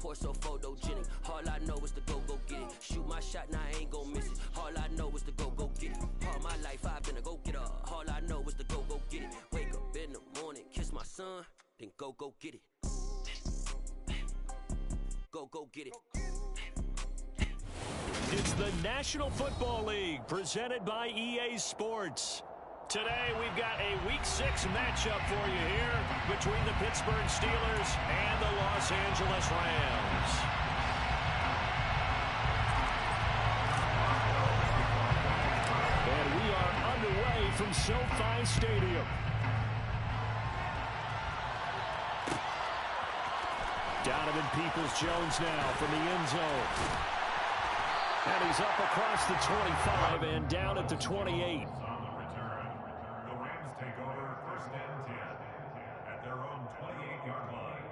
4 so photogenic. All I know is to go get it. Shoot my shot, now I ain't gon' miss it. All I know is to go get it. All my life I've been a go-getter. All I know is to go get it. Wake up in the morning, kiss my son, then go get it. Go get it. It's the National Football League presented by EA Sports. Today we've got a Week 6 matchup for you here between the Pittsburgh Steelers and the Los Angeles Rams. And we are underway from SoFi Stadium. Donovan Peoples-Jones now from the end zone. And he's up across the 25 and down at the 28. Take over 1st and 10 at their own 28-yard line.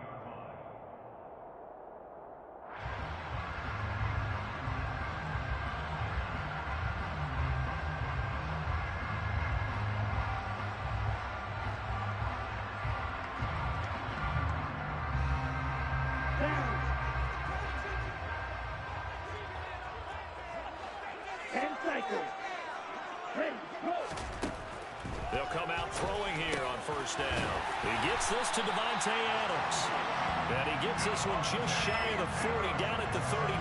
They'll come out throwing here on 1st down. He gets this to Davante Adams. And he gets this one just shy of the 40, down at the 39.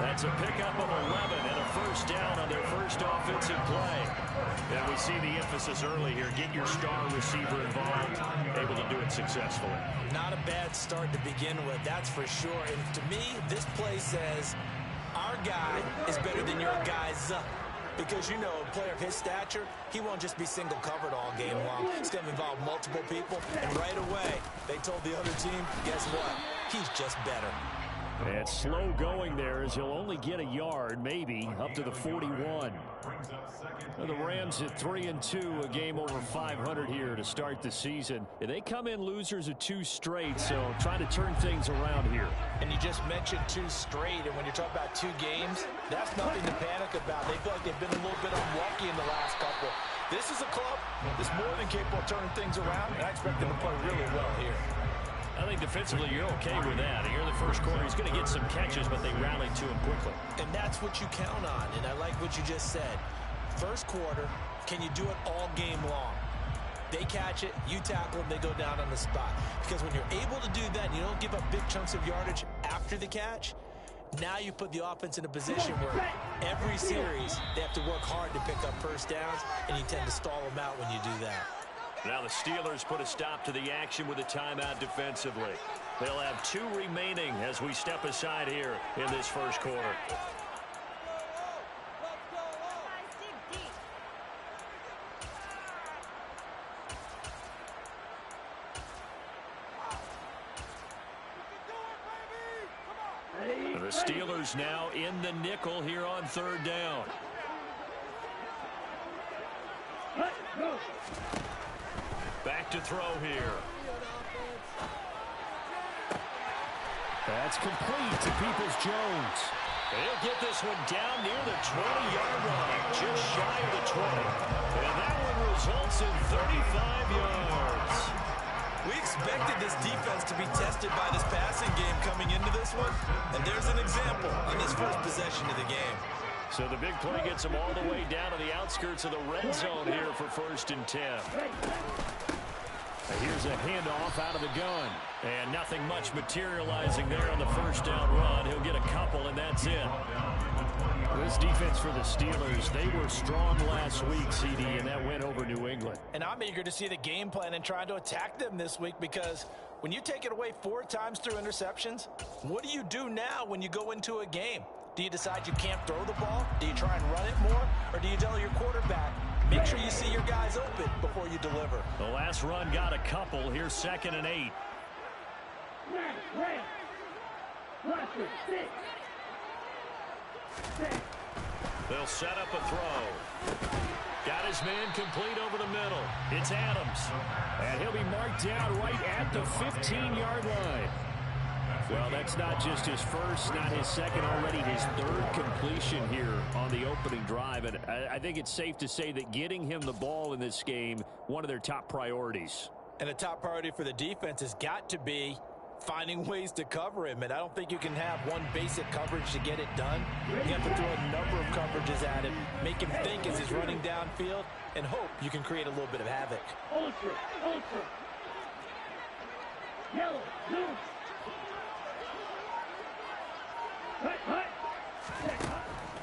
That's a pickup of 11 and a 1st down on their first offensive play. And we see the emphasis early here. Get your star receiver involved, able to do it successfully. Not a bad start to begin with, that's for sure. And to me, this play says, our guy is better than your guy's Because, you know, a player of his stature, he won't just be single covered all game long. It's going to involve multiple people. And right away, they told the other team, guess what? He's just better. And slow going there as he'll only get a yard, maybe, up to the 41. The Rams at 3-2, a game over 500 here to start the season. They come in losers of 2 straight, so trying to turn things around here. And you just mentioned 2 straight, and when you're talking about 2 games, that's nothing to panic about. They feel like they've been a little bit unlucky in the last couple. This is a club that's more than capable of turning things around, and I expect them to play really well here. I think defensively you're okay with that. Here in the first quarter, he's going to get some catches, but they rallied to him quickly. And that's what you count on, and I like what you just said. First quarter, can you do it all game long? They catch it, you tackle them, they go down on the spot. Because when you're able to do that and you don't give up big chunks of yardage after the catch, now you put the offense in a position where every series they have to work hard to pick up 1st downs, and you tend to stall them out when you do that. Now the Steelers put a stop to the action with a timeout defensively. They'll have 2 remaining as we step aside here in this first quarter. The Steelers now in the nickel here on 3rd down. Back to throw here. That's complete to Peoples-Jones. He'll get this one down near the 20-yard line, just shy of the 20. And that one results in 35 yards. We expected this defense to be tested by this passing game coming into this one. And there's an example on this first possession of the game. So the big play gets them all the way down to the outskirts of the red zone here for 1st and 10. Here's a handoff out of the gun. And nothing much materializing there on the 1st down run. He'll get a couple, and that's it. This defense for the Steelers, they were strong last week, CD, and that went over New England. And I'm eager to see the game plan and trying to attack them this week, because when you take it away 4 times through interceptions, what do you do now when you go into a game? Do you decide you can't throw the ball? Do you try and run it more? Or do you tell your quarterback, make sure you see your guys open before you deliver? The last run got a couple. Here's 2nd and 8. They'll set up a throw. Got his man complete over the middle. It's Adams. And he'll be marked down right at the 15-yard line. Well, that's not just his first, not his second, already his 3rd completion here on the opening drive. And I think it's safe to say that getting him the ball in this game, one of their top priorities. And a top priority for the defense has got to be finding ways to cover him. And I don't think you can have one basic coverage to get it done. You have to throw a number of coverages at him, make him think as he's running downfield, and hope you can create a little bit of havoc. Ultra. Yellow, blue. Hut.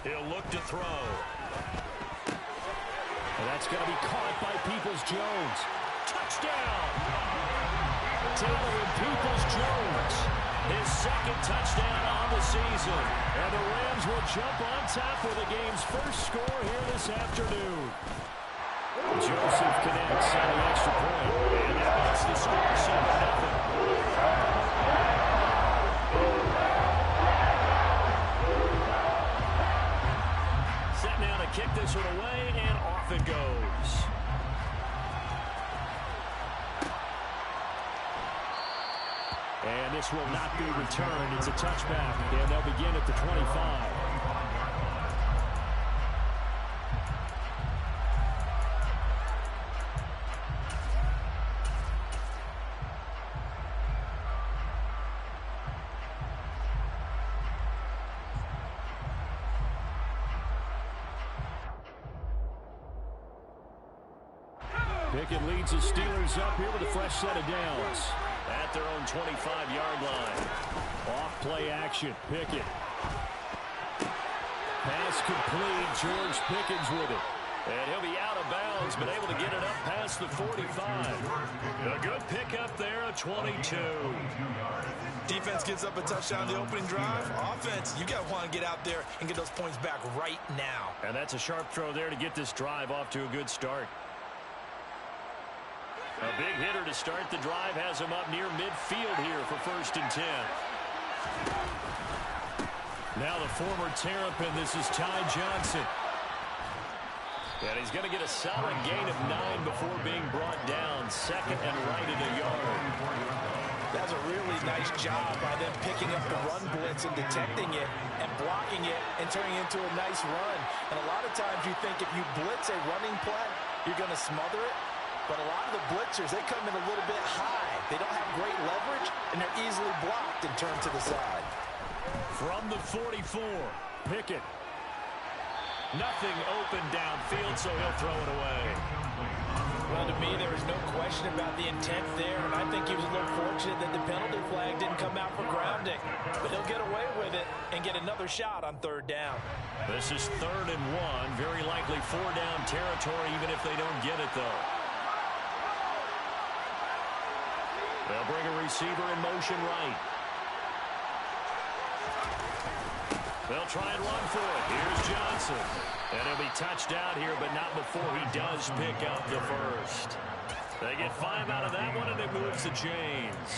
He'll look to throw. And that's going to be caught by Peoples-Jones. Touchdown! Donovan Peoples-Jones, his second touchdown on the season. And the Rams will jump on top with the game's first score here this afternoon. Joseph connects on the extra point. And that makes the score 7-0. Set now to kick this one away, and off it goes. And this will not be returned. It's a touchback, and they'll begin at the 25. Pickett leads the Steelers up here with a fresh set of downs. At their own 25-yard line. Off play action. Pickett. Pass complete. George Pickens with it. And he'll be out of bounds, but able to get it up past the 45. A good pickup there, a 22. Defense gives up a touchdown the opening drive. Offense, you got to want to get out there and get those points back right now. And that's a sharp throw there to get this drive off to a good start. A big hitter to start the drive has him up near midfield here for 1st and 10. Now the former Terrapin, this is Ty Johnson. And he's going to get a solid gain of 9 before being brought down. 2nd and right in a yard. That's a really nice job by them picking up the run blitz and detecting it and blocking it and turning it into a nice run. And a lot of times you think if you blitz a running play, you're going to smother it. But a lot of the blitzers, they come in a little bit high. They don't have great leverage, and they're easily blocked and turned to the side. From the 44, Pickett. Nothing open downfield, so he'll throw it away. Well, to me, there was no question about the intent there, and I think he was a little fortunate that the penalty flag didn't come out for grounding. But he'll get away with it and get another shot on 3rd down. This is 3rd and 1. Very likely 4-down territory, even if they don't get it, though. They'll bring a receiver in motion right. They'll try and run for it. Here's Johnson. And he'll be touched out here, but not before he does pick up the first. They get 5 out of that one, and it moves the chains.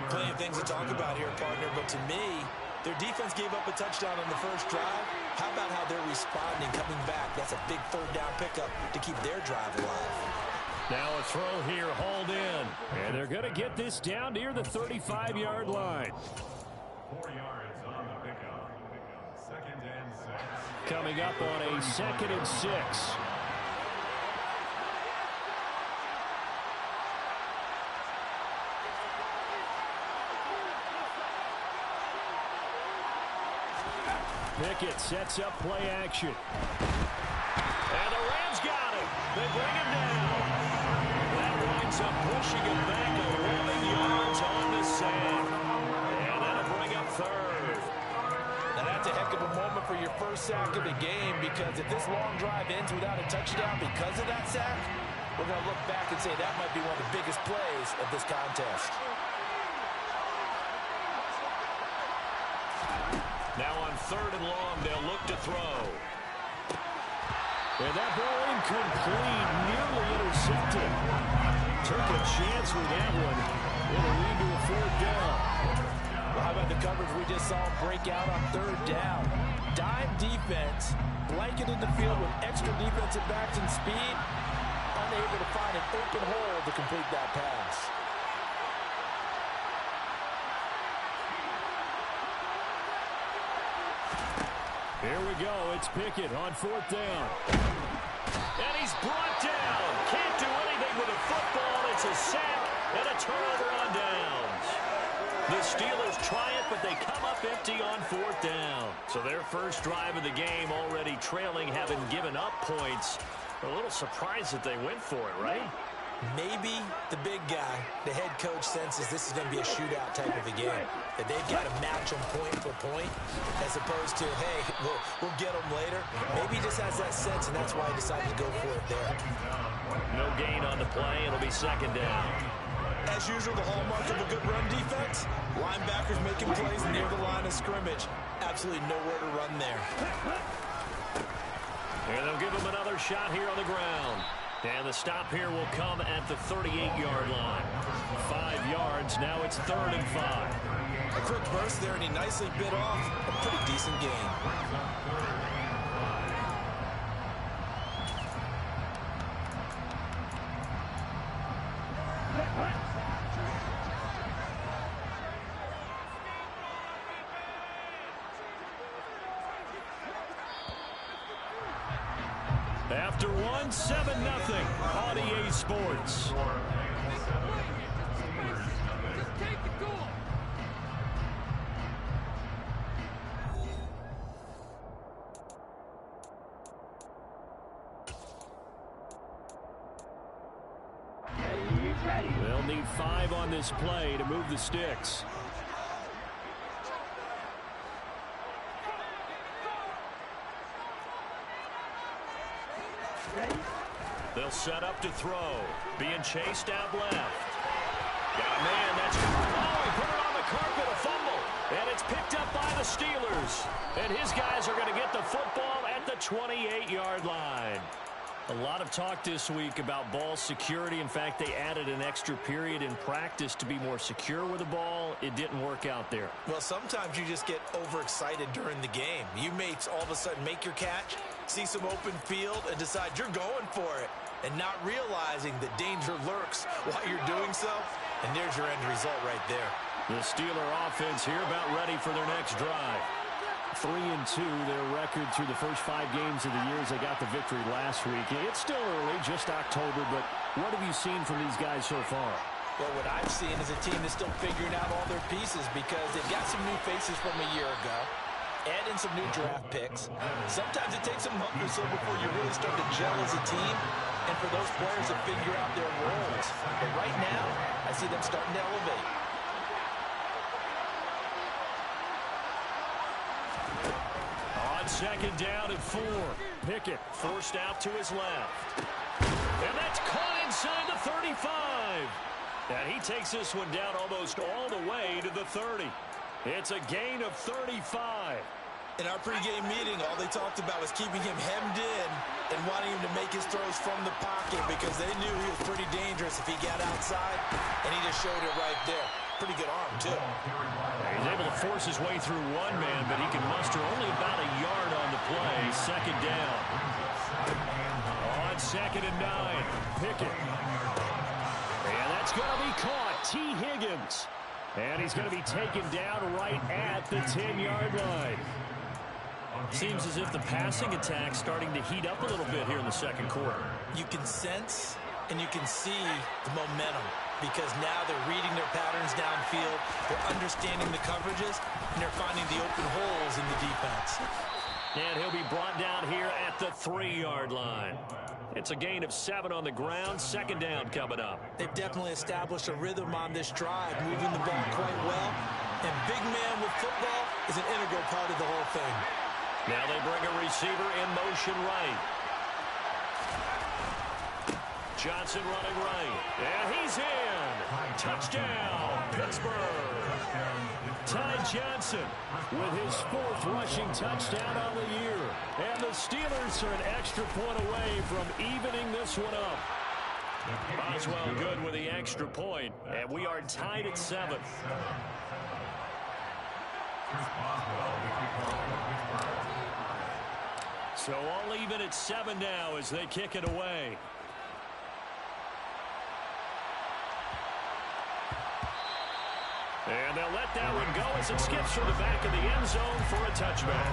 Plenty of things to talk about here, partner, but to me, their defense gave up a touchdown on the first drive. How about how they're responding, coming back? That's a big 3rd down pickup to keep their drive alive. Now a throw here, hauled in. And they're going to get this down near the 35-yard line. 4 yards on the pickup. 2nd and 6. Coming up on a 2nd and 6. Pickett sets up play action. And the Rams got him. They bring him down. That winds up pushing him back 11 yards on the sack. And that'll bring up 3rd. Now that's a heck of a moment for your first sack of the game, because if this long drive ends without a touchdown because of that sack, we're going to look back and say that might be one of the biggest plays of this contest. Now on 3rd and long, they'll look to throw. And that ball incomplete, nearly intercepted. Took a chance with that one. It'll lead to a 4th down. Well, how about the coverage we just saw break out on 3rd down? Dime defense, blanketed the field with extra defensive backs and speed, unable to find an open hole to complete that pass. Here we go. It's Pickett on 4th down. And he's brought down. Can't do anything with a football. It's a sack and a turnover on downs. The Steelers try it, but they come up empty on 4th down. So their first drive of the game already trailing, having given up points. A little surprised that they went for it, right? Maybe the big guy, the head coach, senses this is going to be a shootout type of a game. That they've got to match them point for point as opposed to, hey, we'll get them later. Maybe he just has that sense, and that's why he decided to go for it there. No gain on the play. It'll be 2nd down. As usual, the hallmark of a good run defense, linebackers making plays near the line of scrimmage. Absolutely nowhere to run there. And they'll give him another shot here on the ground. And the stop here will come at the 38-yard line. 5 yards. Now it's 3rd and 5. A quick burst there, and he nicely bit off a pretty decent gain. After 1, 7-0 on EA Sports. Take the goal. They'll need 5 on this play to move the sticks. They'll set up to throw. Being chased out left. Got a man that's... Oh, he put it on the carpet, a fumble. And it's picked up by the Steelers. And his guys are going to get the football at the 28-yard line. A lot of talk this week about ball security. In fact, they added an extra period in practice to be more secure with the ball. It didn't work out there. Well, sometimes you just get overexcited during the game. You may all of a sudden make your catch, see some open field, and decide you're going for it, and not realizing that danger lurks while you're doing so. And there's your end result right there. The Steeler offense here about ready for their next drive. 3-2, their record through the first 5 games of the year as they got the victory last week. It's still early, just October, but what have you seen from these guys so far? Well, what I've seen is a team that's still figuring out all their pieces because they've got some new faces from a year ago, add in some new draft picks. Sometimes it takes a month or so before you really start to gel as a team and for those players to figure out their roles. But right now, I see them starting to elevate. On 2nd down and 4. Pickett forced out to his left. And that's caught inside the 35. And he takes this one down almost all the way to the 30. It's a gain of 35. In our pregame meeting, all they talked about was keeping him hemmed in and wanting him to make his throws from the pocket because they knew he was pretty dangerous if he got outside, and he just showed it right there. Pretty good arm, too. He's able to force his way through one man, but he can muster only about a yard on the play. 2nd down. On 2nd and 9, Pickett. And that's going to be caught. T. Higgins. And he's going to be taken down right at the 10-yard line. Seems as if the passing attack's starting to heat up a little bit here in the 2nd quarter. You can sense and you can see the momentum because now they're reading their patterns downfield, they're understanding the coverages, and they're finding the open holes in the defense. And he'll be brought down here at the 3-yard line. It's a gain of 7 on the ground. 2nd down coming up. They've definitely established a rhythm on this drive, moving the ball quite well. And big man with football is an integral part of the whole thing. Now they bring a receiver in motion right. Johnson running right. And he's in. Touchdown, Pittsburgh. Ty Johnson with his 4th rushing touchdown on the year. And the Steelers are an extra point away from evening this one up. Boswell good with the extra point, and we are tied at 7. So all even at 7 now as they kick it away. And they'll let that one go as it skips from the back of the end zone for a touchback.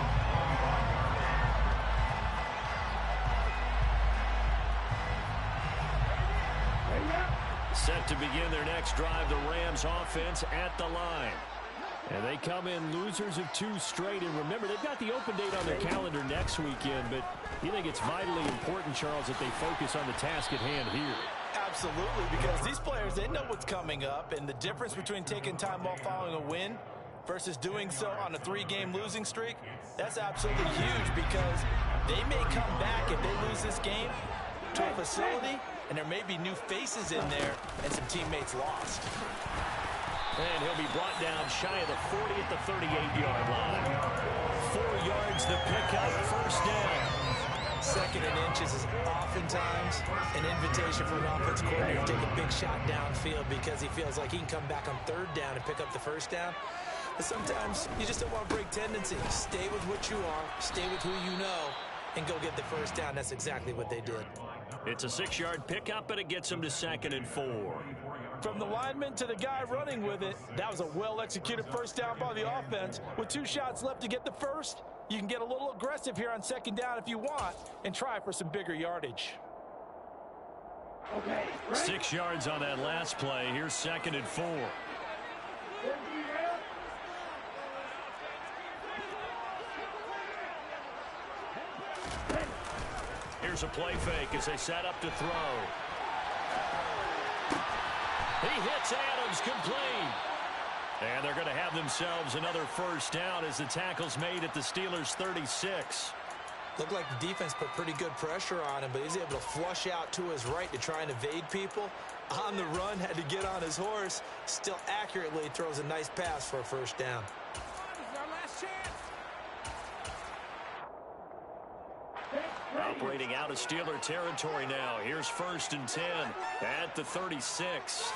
Set to begin their next drive, the Rams offense at the line. And they come in losers of 2 straight. And remember, they've got the open date on their calendar next weekend. But you think it's vitally important, Charles, that they focus on the task at hand here? Absolutely, because these players, they know what's coming up. And the difference between taking time off following a win versus doing so on a 3-game losing streak, that's absolutely huge, because they may come back if they lose this game to a facility, and there may be new faces in there and some teammates lost. And he'll be brought down shy of the 40 at the 38-yard line. 4 yards the pickup, first down. 2nd and inches is oftentimes an invitation for an offense coordinator to take a big shot downfield because he feels like he can come back on 3rd down and pick up the 1st down. But sometimes you just don't want to break tendency. Stay with what you are, stay with who you know, and go get the 1st down. That's exactly what they did. It's a 6-yard pickup, and it gets them to 2nd and 4. From the lineman to the guy running with it, that was a well-executed 1st down by the offense. With 2 shots left to get the 1st, you can get a little aggressive here on 2nd down if you want and try for some bigger yardage. 6 yards on that last play. Here's 2nd and 4. Here's a play fake as they set up to throw. He hits Adams, complete. And they're going to have themselves another 1st down as the tackle's made at the Steelers' 36. Looked like the defense put pretty good pressure on him, but he's able to flush out to his right to try and evade people. On the run, had to get on his horse. Still accurately throws a nice pass for a 1st down. This is our last chance. Operating out of Steeler territory now. Here's 1st and 10 at the 36.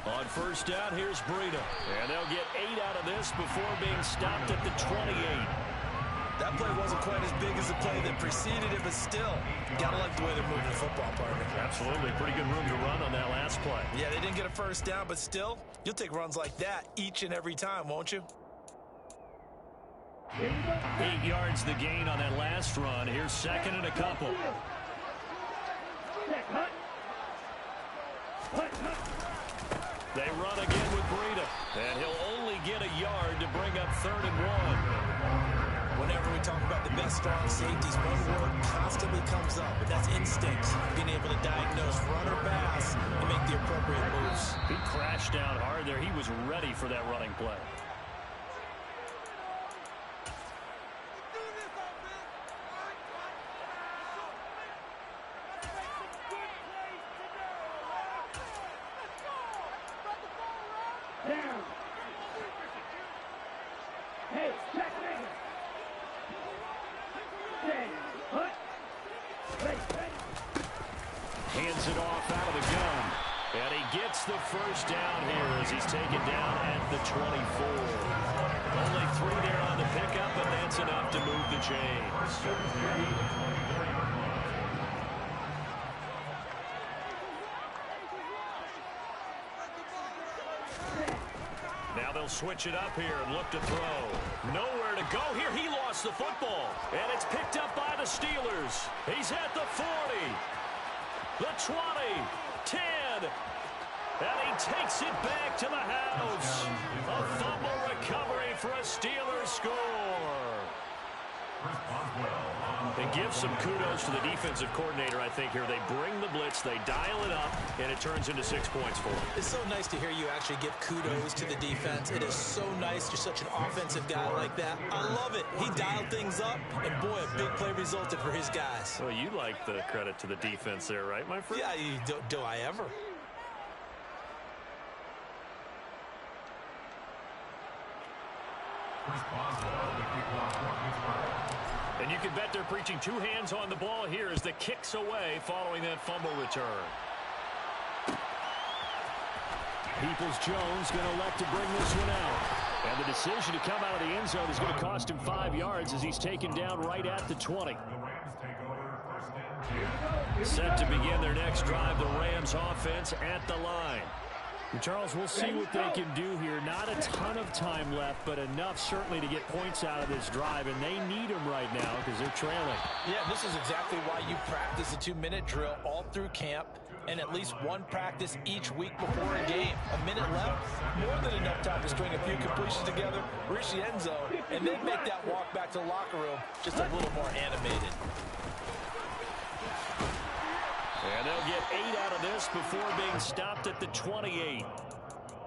On 1st down, here's Breida. And they'll get 8 out of this before being stopped at the 28. That play wasn't quite as big as the play that preceded it, but still, gotta like the way they're moving the football, partner. Absolutely. Pretty good room to run on that last play. Yeah, they didn't get a 1st down, but still, you'll take runs like that each and every time, won't you? 8 yards the gain on that last run. Here's 2nd and a couple. They run again with Breida, and he'll only get a yard to bring up 3rd and 1. Whenever we talk about the best strong safeties, one word constantly comes up, and that's instinct. Being able to diagnose run or pass and make the appropriate moves. He crashed down hard there. He was ready for that running play. Hands it off out of the gun. And he gets the 1st down here as he's taken down at the 24. Only 3 there on the pickup, and that's enough to move the chains. Now they'll switch it up here and look to throw. Nowhere to go here. He lost the football. And it's picked up by the Steelers. He's at the 40. The 20, 10, and he takes it back to the house. A fumble recovery for a Steelers score. And give some kudos to the defensive coordinator, I think, here. They bring the blitz, they dial it up, and it turns into 6 points for them. It's so nice to hear you actually give kudos to the defense. It is so nice. You're such an offensive guy like that. I love it. He dialed things up, and boy, a big play resulted for his guys. Well, you like the credit to the defense there, right, my friend? Yeah, do I ever? And you can bet they're preaching 2 hands on the ball here as the kick's away following that fumble return. Peoples-Jones going to elect to bring this one out. And the decision to come out of the end zone is going to cost him 5 yards as he's taken down right at the 20. Set to begin their next drive, the Rams offense at the line. Charles, we'll see what they can do here. Not a ton of time left, but enough certainly to get points out of this drive, and they need them right now because they're trailing. Yeah, this is exactly why you practice a 2-minute drill all through camp. and at least one practice each week before a game. A minute left, more than enough time to string a few completions together, reach the end zone, and then make that walk back to the locker room just a little more animated. And they'll get 8 out of this before being stopped at the 28.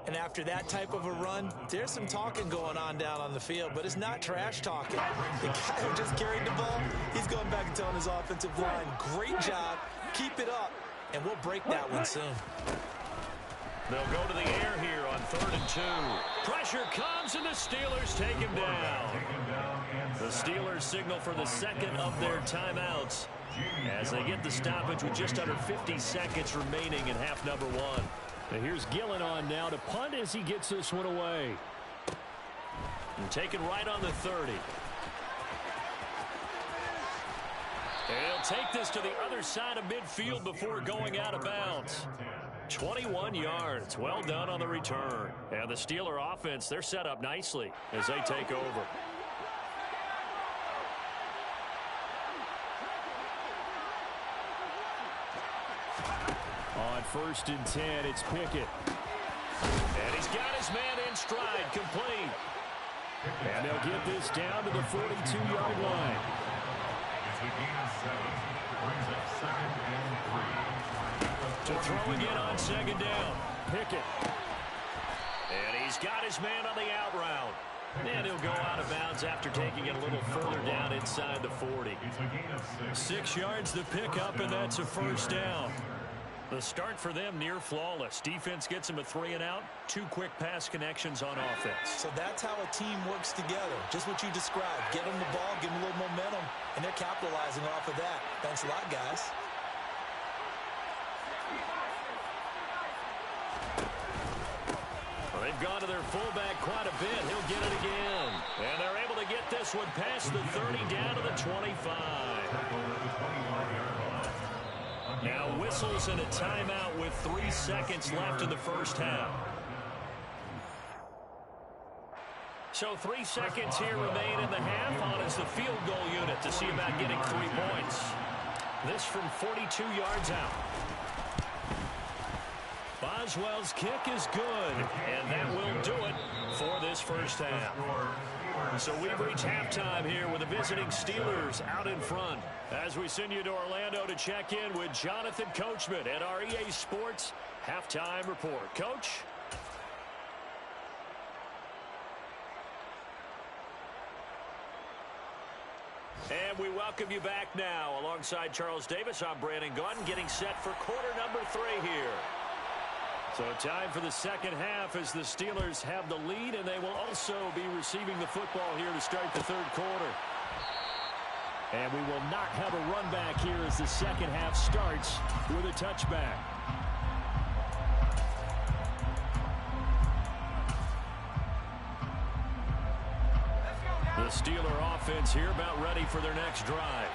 And after that type of a run, there's some talking going on down on the field, but it's not trash talking. The guy who just carried the ball, he's going back and telling his offensive line, great job, keep it up, and we'll break that one soon. They'll go to the air here on 3rd and 2. Pressure comes, and the Steelers take him down. The Steelers signal for the second of their timeouts as they get the stoppage with just under 50 seconds remaining in half number 1. Now here's Gillen on now to punt as he gets this one away. And taken right on the 30. And he'll take this to the other side of midfield before going out of bounds. 21 yards. Well done on the return. And the Steeler offense, they're set up nicely as they take over. On 1st and 10, it's Pickett. And he's got his man in stride, complete. And they'll get this down to the 42-yard line. It's a gain of 7. Brings up 2nd and 3. To throw again on 2nd down. Pickett. And he's got his man on the out route. And he'll go out of bounds after taking it a little further down inside the 40. It's a gain of 6. 6 yards to pick up, and that's a 1st down. The start for them near flawless. Defense gets them a 3-and-out. 2 quick pass connections on offense. So that's how a team works together. Just what you described. Get them the ball, give them a little momentum, and they're capitalizing off of that. Thanks a lot, guys. Well, they've gone to their fullback quite a bit. He'll get it again. And they're able to get this one past the 30 down to the 25. Now whistles and a timeout with 3 seconds left in the first half. So 3 seconds here remain in the half. On is the field goal unit to see about getting 3 points. This from 42 yards out. Boswell's kick is good, and that will do it for this first half. So we've reached halftime here with the visiting Steelers out in front. As we send you to Orlando to check in with Jonathan Coachman at our EA Sports Halftime Report. Coach? And we welcome you back now. Alongside Charles Davis, I'm Brandon Gunn, getting set for quarter number 3 here. So time for the second half as the Steelers have the lead, and they will also be receiving the football here to start the 3rd quarter. And we will not have a run back here as the second half starts with a touchback. The Steeler offense here about ready for their next drive.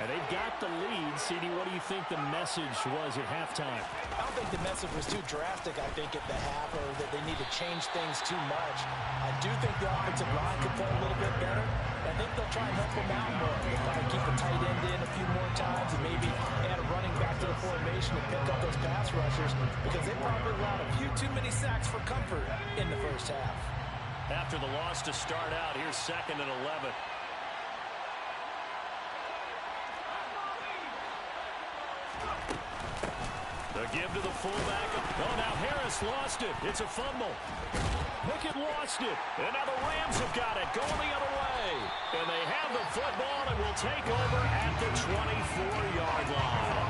And they've got the lead. CD, what do you think the message was at halftime? I don't think the message was too drastic, I think, at the half, or that they need to change things too much. I do think the offensive line could play a little bit better. I think they'll try and help them out more. They'll try to keep a tight end in a few more times and maybe add a running back to the formation and pick up those pass rushers, because they probably allowed a few too many sacks for comfort in the first half. After the loss to start out, here's 2nd and 11. The give to the fullback. Oh, now Harris lost it. It's a fumble. Pickett lost it. And now the Rams have got it. Going the other way. And they have the football and will take over at the 24-yard line.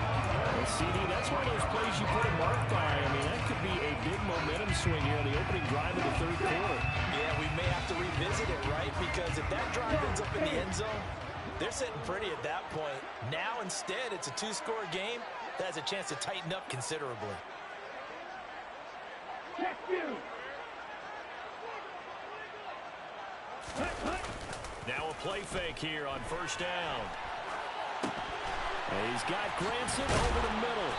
Well, CD, that's one of those plays you put a mark by. I mean, that could be a big momentum swing here on the opening drive of the 3rd quarter. Yeah, we may have to revisit it, right? Because if that drive ends up in the end zone, they're sitting pretty at that point. Now, instead, it's a 2-score game. That has a chance to tighten up considerably. Now a play fake here on 1st down. And he's got Granson over the middle.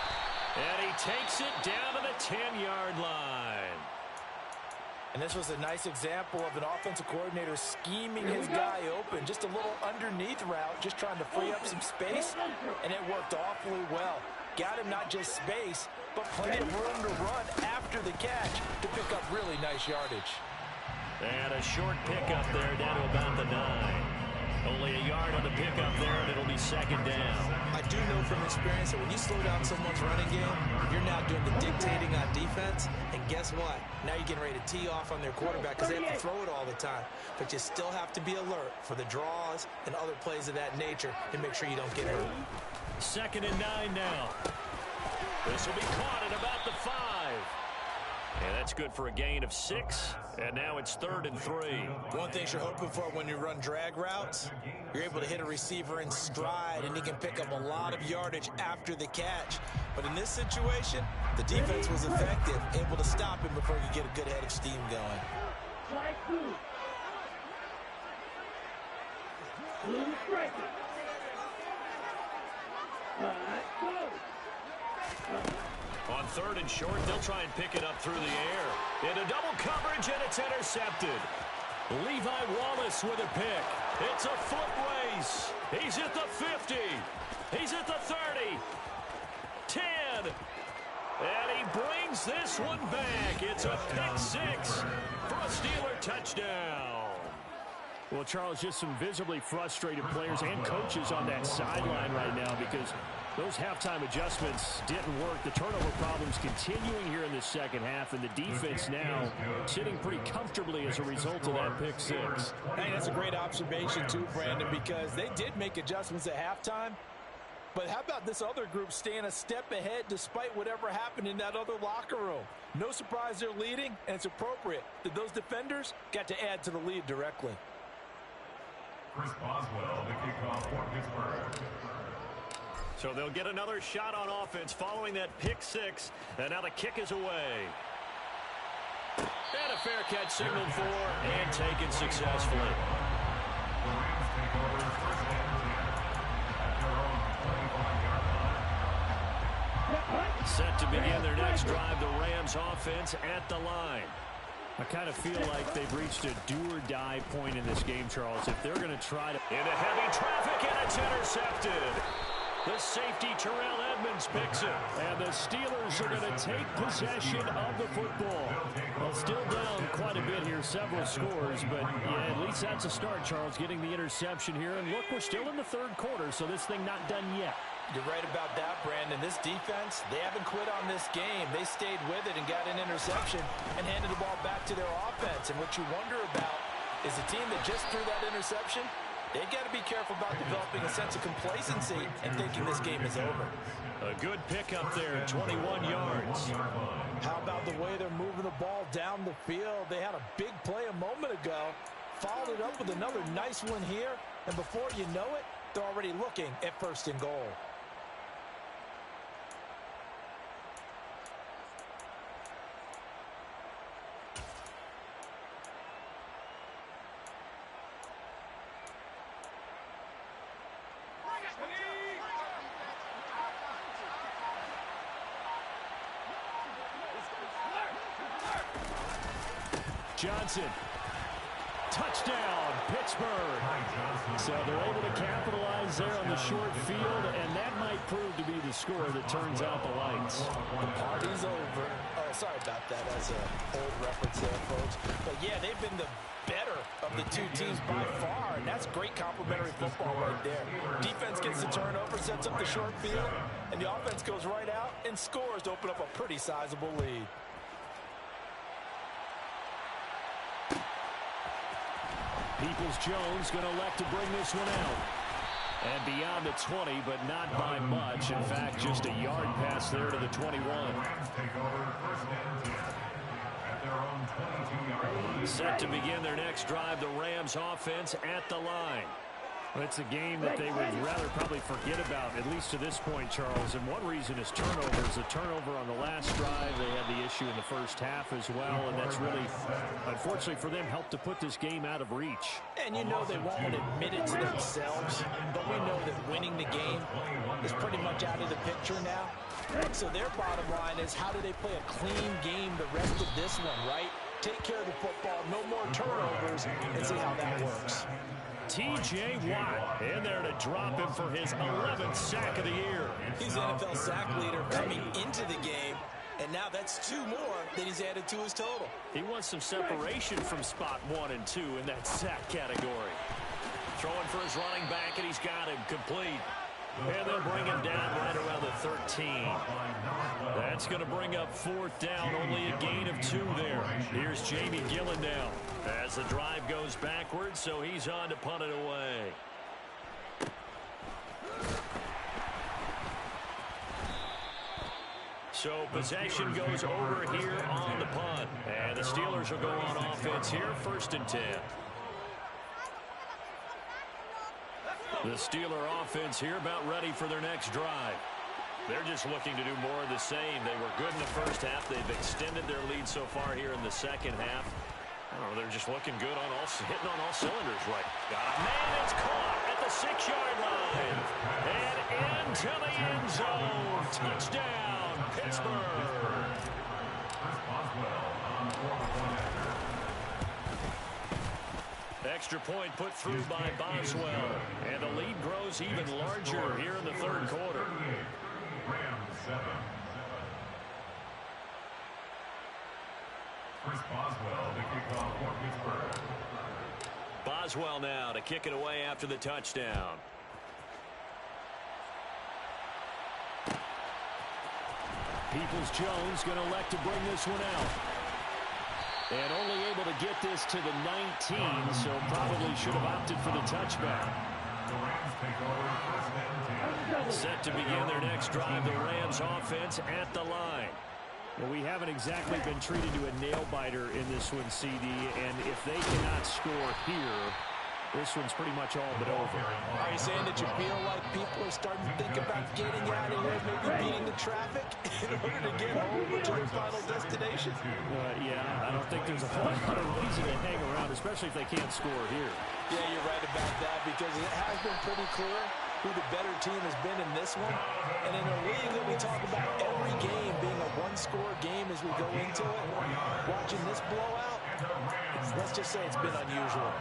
And he takes it down to the 10-yard line. And this was a nice example of an offensive coordinator scheming his guy open. Just a little underneath route, just trying to free up some space, and it worked awfully well. got him not just space, but plenty of room to run after the catch to pick up really nice yardage. And a short pickup there down to about the 9. Only a yard on the pickup there, and it'll be second down. I do know from experience that when you slow down someone's running game, you're now doing the dictating on defense. And guess what? Now you're getting ready to tee off on their quarterback because they have to throw it all the time. But you still have to be alert for the draws and other plays of that nature and make sure you don't get hurt. Second and 9 now. This will be caught at about the 5. And that's good for a gain of 6. And now it's 3rd and 3. One thing you're hoping for when you run drag routes, you're able to hit a receiver in stride, and he can pick up a lot of yardage after the catch. But in this situation, the defense was effective, able to stop him before he could get a good head of steam going. On 3rd and short, they'll try and pick it up through the air. Into double coverage, and it's intercepted. Levi Wallace with a pick. It's a foot race. He's at the 50. He's at the 30. 10. And he brings this one back. It's a pick 6 for a Steeler touchdown. Well, Charles, just some visibly frustrated players and coaches on that sideline right now because those halftime adjustments didn't work. The turnover problems continuing here in the second half, and the defense now sitting pretty comfortably as a result of that pick 6. Hey, that's a great observation too, Brandon, because they did make adjustments at halftime. But how about this other group staying a step ahead despite whatever happened in that other locker room? No surprise they're leading, and it's appropriate that those defenders got to add to the lead directly. Chris Boswell, the kickoff for Pittsburgh. So they'll get another shot on offense following that pick 6, and now the kick is away. And a fair catch signaled for and taken successfully. The Rams take over 1st and 10 at their own 25-yard line. Set to begin their next drive, the Rams offense at the line. I kind of feel like they've reached a do-or-die point in this game, Charles. If they're going to try to... Into heavy traffic, and it's intercepted. The safety, Terrell Edmonds, picks it. And the Steelers are going to take possession of the football. Well, still down quite a bit here, several scores. But, yeah, at least that's a start, Charles, getting the interception here. And, look, we're still in the 3rd quarter, so this thing not done yet. You're right about that, Brandon. This defense, they haven't quit on this game. They stayed with it and got an interception and handed the ball back to their offense. And what you wonder about is the team that just threw that interception, they've got to be careful about developing a sense of complacency and thinking this game is over. A good pickup there, 21 yards. How about the way they're moving the ball down the field? They had a big play a moment ago, followed it up with another nice one here, and before you know it, they're already looking at 1st and goal. Johnson. Touchdown, Pittsburgh. So they're able to capitalize there on the short field, and that might prove to be the score that turns out the lights. The party's over. Oh, sorry about that. That's an old reference there, folks. But, yeah, they've been the better of the two teams by far, and that's great complimentary football right there. Defense gets the turnover, sets up the short field, and the offense goes right out and scores to open up a pretty sizable lead. Peoples-Jones going to elect to bring this one out. And beyond the 20, but not by much. In fact, just a yard pass there to the 21. Rams take over 1st and 10 at their own 22-yard line. Set to begin their next drive, the Rams offense at the line. Well, it's a game that they would rather probably forget about, at least to this point, Charles. And one reason is turnovers. The turnover on the last drive, they had the issue in the first half as well. And that's really, unfortunately for them, helped to put this game out of reach. And you know they won't admit it to themselves, but we know that winning the game is pretty much out of the picture now. So their bottom line is, how do they play a clean game the rest of this one, right? take care of the football, no more turnovers, and see how that works. T.J. Watt in there to drop him for his 11th sack of the year. He's the NFL sack leader coming into the game, and now that's 2 more that he's added to his total. He wants some separation from spot 1 and 2 in that sack category. Throwing for his running back, and he's got him complete. And they'll bring him down right around the 13. That's going to bring up 4th down, only a gain of 2 there. Here's Jamie Gillen now as the drive goes backwards, so he's on to punt it away. So possession goes over here on the punt. And the Steelers will go on offense here, 1st and 10. The Steeler offense here about ready for their next drive. They're just looking to do more of the same. They were good in the first half. They've extended their lead so far here in the second half. Oh, they're just looking good on hitting on all cylinders right. Got a man that's caught at the 6-yard line. And into the end zone. Touchdown, Pittsburgh. Extra point put through by Boswell. And the lead grows even larger here in the 3rd quarter. Chris Boswell to kick off for Pittsburgh. Boswell now to kick it away after the touchdown. Peoples-Jones going to elect to bring this one out. And only able to get this to the 19, so probably should have opted for the touchback. The Rams take over 1st and 10. Set to begin their next drive, the Rams offense at the line. Well, we haven't exactly been treated to a nail-biter in this one, CD, and if they cannot score here, this one's pretty much all but over. Are you saying that you feel like people are starting to think about getting out of here, maybe beating the traffic in order to get home to their final destination? Yeah, I don't think there's a whole lot of reason to hang around, especially if they can't score here. Yeah, you're right about that, because it has been pretty clear who the better team has been in this one. And in a league that we talk about every game being a one-score game as we go into it, watching this blowout, let's just say it's been unusual.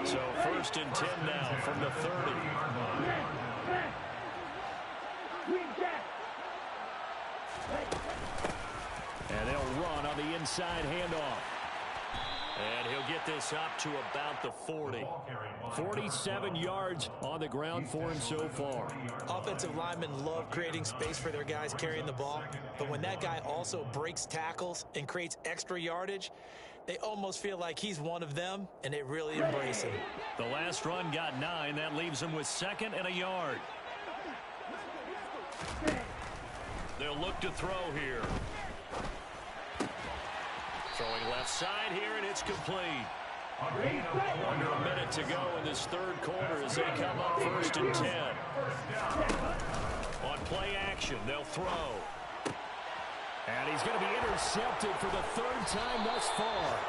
So 1st and 10 now from the 30. And they'll run on the inside handoff. And he'll get this up to about the 40. 47 yards on the ground for him so far. Offensive linemen love creating space for their guys carrying the ball, but when that guy also breaks tackles and creates extra yardage, they almost feel like he's one of them, and they really embrace him. The last run got 9. That leaves him with 2nd and a yard. They'll look to throw here. Throwing left side here, and it's complete. Under a minute to go in this 3rd quarter as they come up 1st and 10. On play action, they'll throw. And he's going to be intercepted for the 3rd time thus far.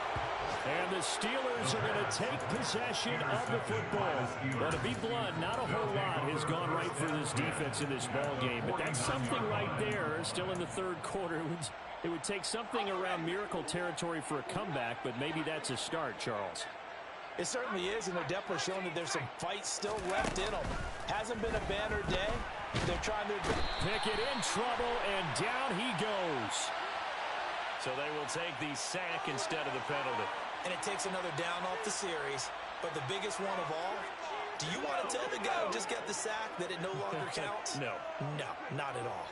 And the Steelers are going to take possession of the football. But to be blunt, not a whole lot has gone right for this defense in this ball game. But that's something right there. Still in the 3rd quarter. It would take something around miracle territory for a comeback, but maybe that's a start, Charles. It certainly is, and they're definitely showing that there's some fight still left in them. Hasn't been a banner day. They're trying to Pickett in trouble, and down he goes. So they will take the sack instead of the penalty. And it takes another down off the series. But the biggest one of all, do you want to tell the guy who just got the sack that it no longer counts? No. No, not at all.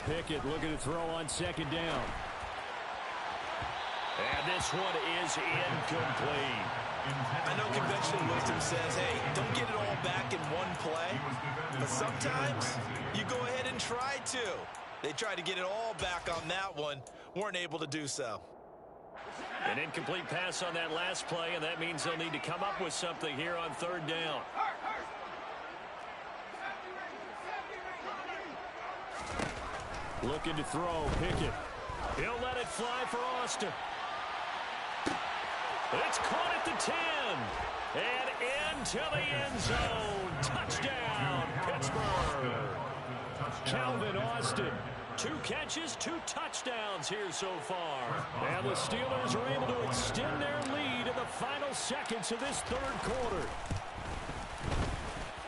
Pickett looking to throw on 2nd down. And this one is incomplete. I know conventional wisdom says, hey, don't get it all back in one play. But sometimes you go ahead and try to. They tried to get it all back on that one. Weren't able to do so. An incomplete pass on that last play, and that means they'll need to come up with something here on 3rd down. Looking to throw, Pickett. He'll let it fly for Austin. It's caught at the 10. And into the end zone. Touchdown, Pittsburgh. Calvin Austin 2 catches, 2 touchdowns here so far. And the Steelers are able to extend their lead in the final seconds of this third quarter.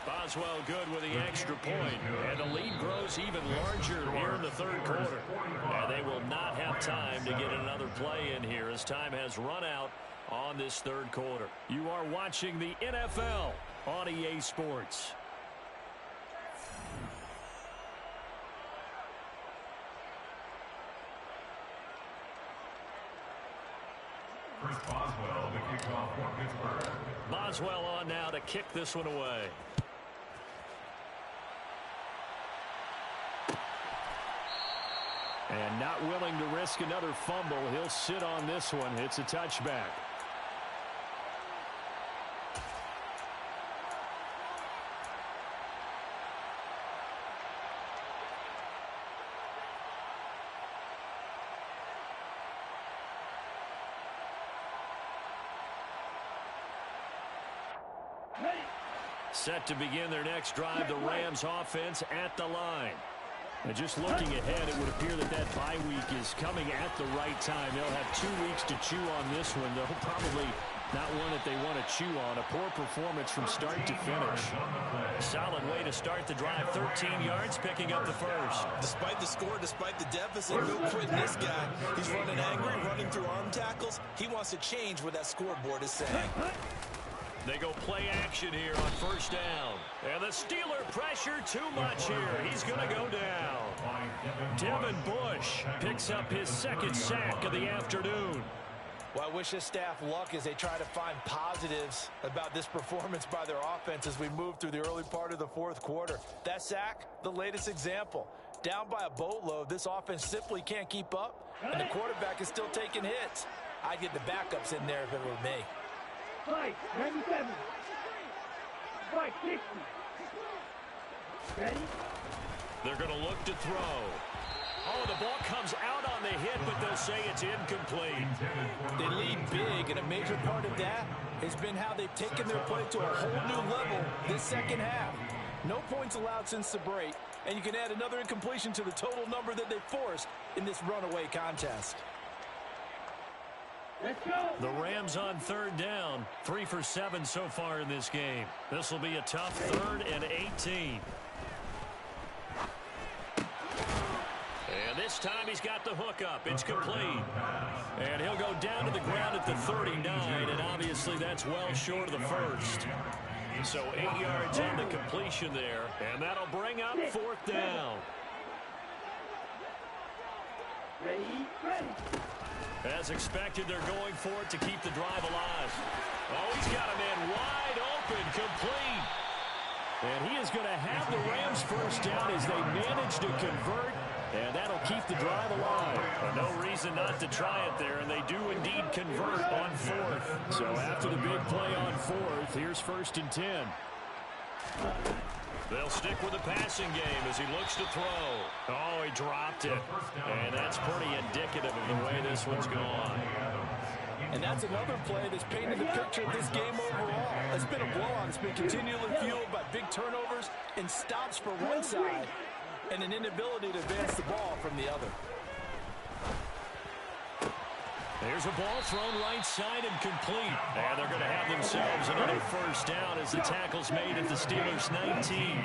Boswell good with the extra point, and the lead grows even larger here in the third quarter. And they will not have time to get another play in here as time has run out on this third quarter. You are watching the NFL on EA Sports. Chris Boswell, the kickoff for Pittsburgh. Boswell on now to kick this one away. And not willing to risk another fumble. He'll sit on this one. It's a touchback. Set to begin their next drive, the Rams offense at the line. And just looking ahead, it would appear that that bye week is coming at the right time. They'll have 2 weeks to chew on this one, though probably not one that they want to chew on. A poor performance from start to finish. Solid way to start the drive. 13 yards, picking up the first. Despite the score, despite the deficit, no quitting this guy. He's running angry, running through arm tackles. He wants to change what that scoreboard is saying. They go play action here on first down. And the Steeler pressure too much here. He's going to go down. Devin Bush picks up his 2nd sack of the afternoon. Well, I wish this staff luck as they try to find positives about this performance by their offense as we move through the early part of the 4th quarter. That sack, the latest example. Down by a boatload, this offense simply can't keep up, and the quarterback is still taking hits. I'd get the backups in there if it were me. Fight, 97. Fight, 60. Ready? They're going to look to throw. Oh, the ball comes out on the hit, but they'll say it's incomplete. They lead big, and a major part of that has been how they've taken their play to a whole new level this second half. No points allowed since the break, and you can add another incompletion to the total number that they forced in this runaway contest. Let's go. The Rams on 3rd down. 3 for 7 so far in this game. This will be a tough 3rd and 18. And this time he's got the hook up. It's complete. And he'll go down to the ground at the 39, and obviously that's well short of the first. So 8 yards on the completion there, and that'll bring up 4th down. Ready, ready. As expected, they're going for it to keep the drive alive. Oh, he's got a man wide open, complete. And he is going to have the Rams first down as they manage to convert, and that'll keep the drive alive. No reason not to try it there, and they do indeed convert on 4th. So after the big play on 4th, here's 1st and 10. They'll stick with the passing game as he looks to throw. Oh, he dropped it. And that's pretty indicative of the way this one's gone. And that's another play that's painted the picture of this game overall. It's been a blowout. It's been continually fueled by big turnovers and stops for one side and an inability to advance the ball from the other. There's a ball thrown right side and complete. And they're going to have themselves another first down as the tackle's made at the Steelers' 19.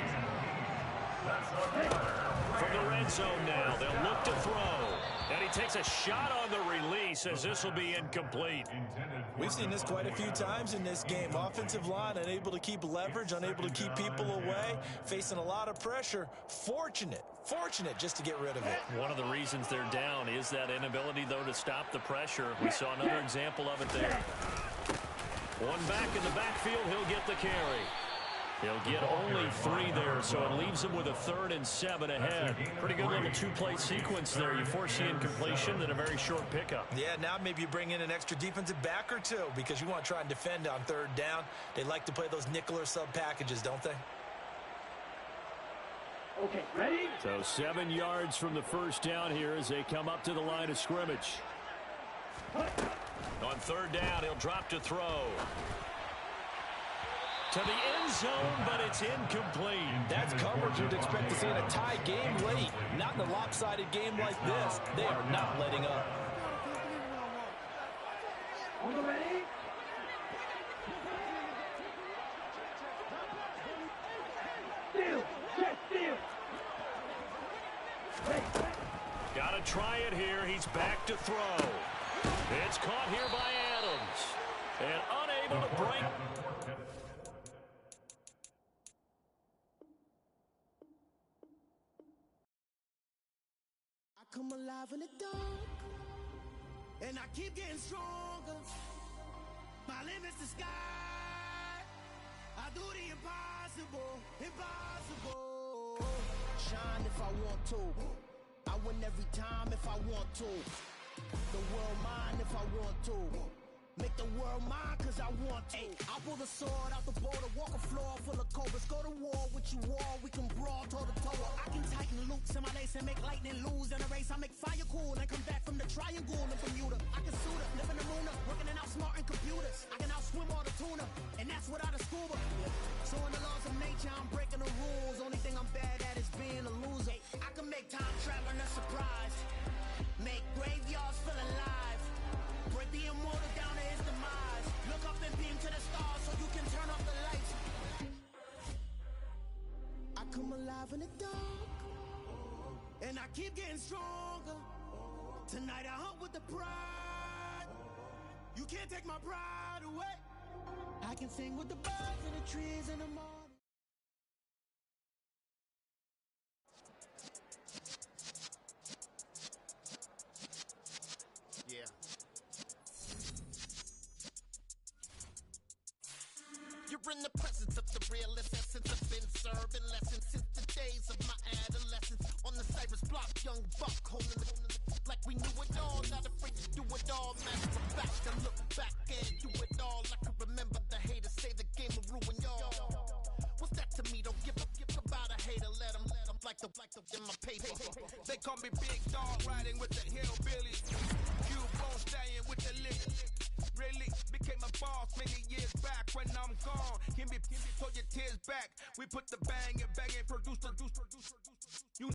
From the red zone now, they'll look to throw. And he takes a shot on the release as this will be incomplete. We've seen this quite a few times in this game. Offensive line unable to keep leverage, unable to keep people away, facing a lot of pressure. Fortunate just to get rid of it. One of the reasons they're down is that inability, though, to stop the pressure. We saw another example of it there. One back in the backfield, he'll get the carry. He'll get only 3 there, so it leaves him with a 3rd and 7 ahead. Pretty good little 2-play sequence there. You force the incompletion, then a very short pickup. Yeah, now maybe you bring in an extra defensive back or 2 because you want to try and defend on 3rd down. They like to play those nickel or sub packages, don't they? Okay, ready? So 7 yards from the first down here as they come up to the line of scrimmage. On 3rd down, he'll drop to throw. To the end zone, but it's incomplete. That's coverage you'd expect to see in a tie game late. Not in a lopsided game like this. They are not letting up. On the ready? Steal! Check, steal! Got to try it here. He's back to throw. It's caught here by Adams. And unable to break. I come alive in the dark, and I keep getting stronger. My limit's the sky. I do the impossible, impossible. Shine if I want to. I win every time if I want to. The world mine if I want to. Make the world mine cause I want to. I pull the sword out the border, walk a floor full of cobras. Go to war with you all, we can brawl toe to toe. I can tighten loops in my lace and make lightning lose in a race. I make fire cool and come back from the triangle in Bermuda. I can suit up, live in the moon, working and outsmarting computers. I can outswim all the tuna, and that's without a scuba. So in the laws of nature, I'm breaking the rules. Only thing I'm bad at is being a loser. I can make time traveling a surprise. Make graveyards feel alive. Break the immortal down to his demise. Look up and beam to the stars so you can turn off the lights. I come alive in the dark, and I keep getting stronger. Tonight I hunt with the pride. You can't take my pride away. I can sing with the birds and the trees in the morning. Yeah. You're in the presence of the realest essence. I've been serving lessons since the days of my adolescence. On the Cypress block, young buck holding the like we knew it all. Not afraid to do it all. Matter of fact, I look back and do it all. I can remember the haters say the game will ruin y'all. What's that to me? Don't give a about a hater. Let them like the in my paper. They call me Big Dog, riding with the hillbillies. You won't staying with the lick. Really became a boss many years back. When I'm gone, give me pull your tears back. We put the bang and produce.